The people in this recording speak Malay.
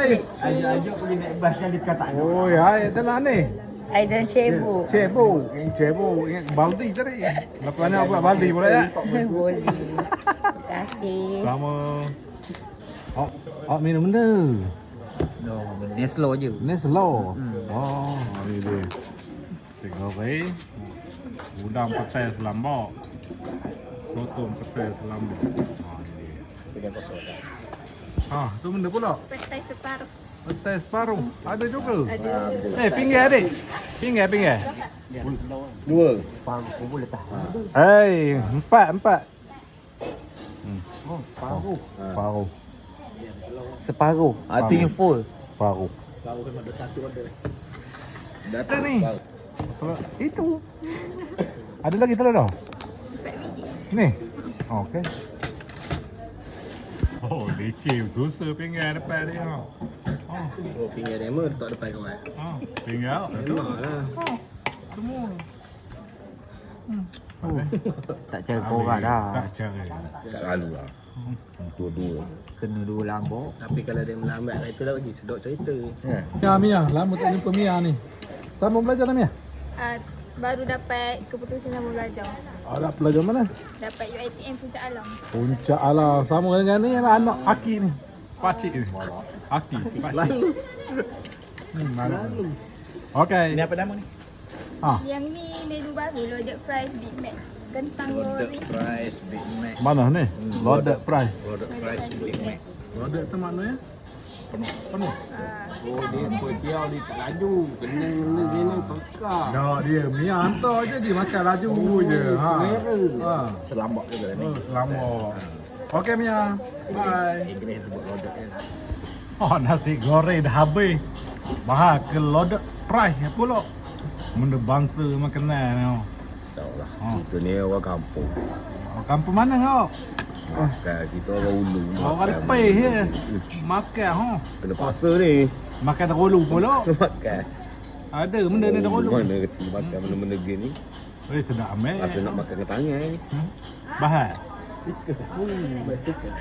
Hai. Ajak pergi naik bas kan dekat tak. Oh ya, itu lah ni. I dan cebok. Cebok. Ingat baldi tadi. Lepas buat baldi boleh ya? Boleh. Terima kasih. Sama. Minum benda. No, dia slow je. Ni slow. Oh, ni dia. Segawai. Udang petai selambok. Sotong petai selambok. Tu benda pula. Petai separuh. Petai separuh. Ada juga. Ada. Pinggir adik. Pinggir. Dua. Paruh boleh tak? Empat. Oh, paruh. Separuh. Separuh. Artinya full. Separuh. Paruh memang ada satu ada. Ada ni. Itu. Ada lagi telur dah? Ni. Okey. Oh, licin. Susah pinggir depan dia. Oh, pinggir demo tak depan kawan. Tinggal. Memanglah. Semua. Tak cara korang dah. Tak cara. Tak lalu lah. Dua-dua. Kena dua lambok. Tapi kalau dia melambat lah itu dah bagi sedok cerita. Ya, Mia. Lama tak jumpa Mia ni. Sama belajar tak, Mia? Baru dapat keputusan sama belajar. Ada pelajar mana? Dapat UiTM Puncak Alam. Puncak Alam. Sama dengan ni anak Aki ni. Pakcik ni. Aki. Pakcik. Lalu. Okey. Ini apa nama ni? Yang ni menu baru, loaded fries Big Mac. Kentang goreng. Fries Big Mac. Mana ni? Loaded fries. Loaded fries Big Mac. Loaded tu maknanya? Penuh. Oh, dia kuih dia tak laju. Kena sini pekak. Tak, dia Mia hantar je dia makan laju je. Selambak juga ni. Selamat. Okey Mia. Bye. Ini sebut loaded kan. Nasi goreng dah habis. Mahal ke loaded fries pula. Benda bangsa makanan ni. Tahu lah. Itu ni orang kampung. Kampung mana kau? Makan kita orang ulu. Orang lepeh je. Makan Kena paksa ni. Makan terulu pula. Semakan. Ada benda ni terulu. Mana reti makan benda-benda gini. Sedap amat. Rasa nak makan ke tangan ni. Bahar. Stiker.